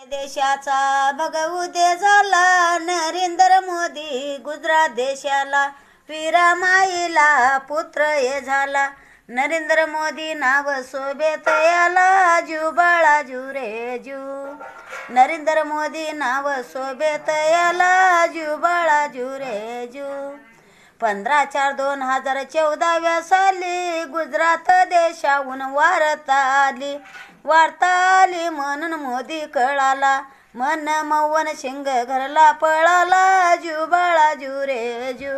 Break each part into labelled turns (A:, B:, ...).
A: देशाचा भगवू दे झाला नरेंद्र मोदी गुजरात देशाला वीरामाईला पुत्र हे झाला नरेंद्र मोदी नाव सोबत याला जू बाळा जू रे जू नरेंद्र मोदी नाव सोबत याला जू बाळा जू रे जू 15/4/2014 साली गुजरात देशाहून वार्ता आली म्हणून मोदी कळाला मन मौवन शिंग घरला पळाला जू बाळा जू रे जू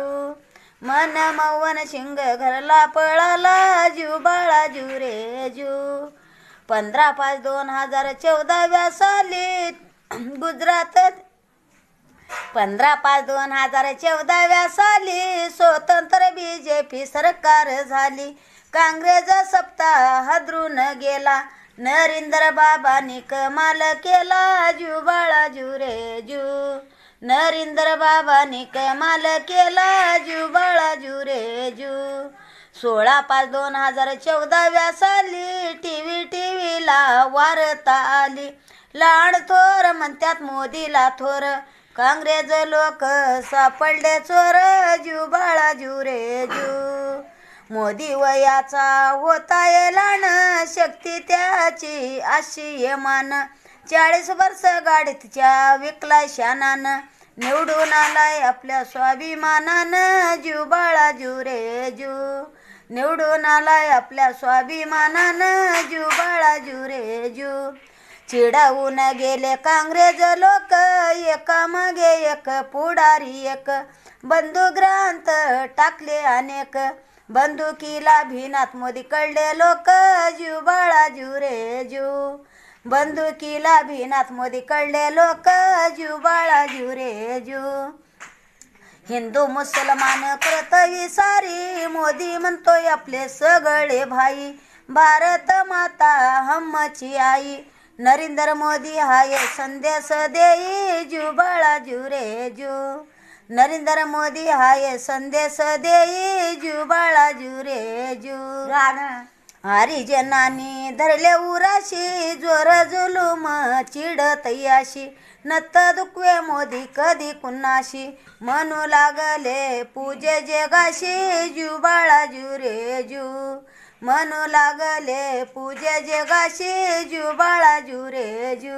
A: मन मौवन शिंग घरला पळाला जू बाळा जू रे जू 15/5/2014 साली गुजरात 15/5/2014 साली स्वतंत्र बीजेपी सरकार झाली काँग्रेस सप्ताह हादरून गेला नरेंद्र बाबांनी कमाल केला जू बाळा जू रे जू नरेंद्र बाबांनी कमाल केला जू बाळा जू रे जू 16/5/2014 साली टीव्हीला वार्ता आली लहान थोर म्हणतात मोदीला थोर काँग्रेस लोक सापडले चोर जू बाळा जू रे जू मोदी वयाचा होता येलान शक्ती त्याची अशी मान 40 वर्ष गाडीतच्या विकला शानान निवडून आलाय आपल्या स्वाभिमानानं जू बाळा जू रे जू निवडून आलाय आपल्या स्वाभिमानानं जू बाळा जू रे जू चिडावून गेले काँग्रेस लोक एकामागे एक पुढारी एक बंदूकग्रांत टाकले अनेक बंदुकीला भिनात मोदी कळले लोक जू बाळा जू रे जू बंदुकीला भिनात मोदी कळले लोक जू बाळा जू रे जू हिंदू मुसलमान करतही सारी मोदी म्हणतोय आपले सगळे भाई भारत माता हमची आई नरेंद्र मोदी हाय संदेश देई जू बाळा जू रे जू नरेंद्र मोदी हाय संदेश देई जू बाळा जू रे जू हरिजनांनी धरले उराशी जोर जुलूम चिडत याशी नत दुखवे मोदी कधी कुणाशी म्हणू लागले पूजे जगाशी जू बाळा जू रे जू म्हणू लागले पूजे जगाशी जू बाळा जू रे जू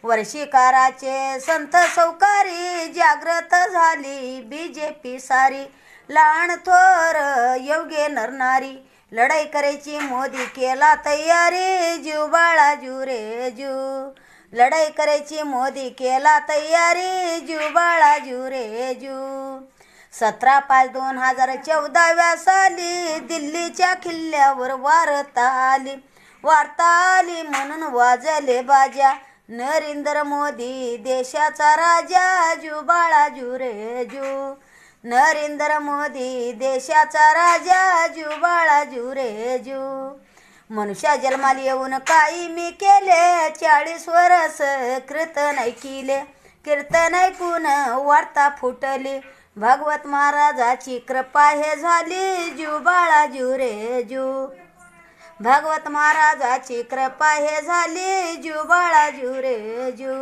A: वर्षिकाराचे संत सौकारी जागृत झाली बीजेपी सारी लहान थोर योग्य नरनारी लढाई करायची मोदी केला तयारी जू बाळा जू रे जू लढाई करायची मोदी केला तयारी जू बाळा जू रे जू 17/5/2014 साली दिल्लीच्या किल्ल्यावर वार्ता आली म्हणून वाजले बाजा नरेंद्र मोदी देशाचा राजा जू बाळा जू रे जू नरेंद्र मोदी देशाचा राजा जू बाळा जू रे जू मनुष्या जन्माला येऊन काही मी केले 40 वर्ष कीर्तन ऐकून वार्ता फुटली भगवत महाराजाची कृपा हे झाली जू बाळा जू रे जू भगवत महाराजाची कृपा हे झाली जू बाळा जू रे जू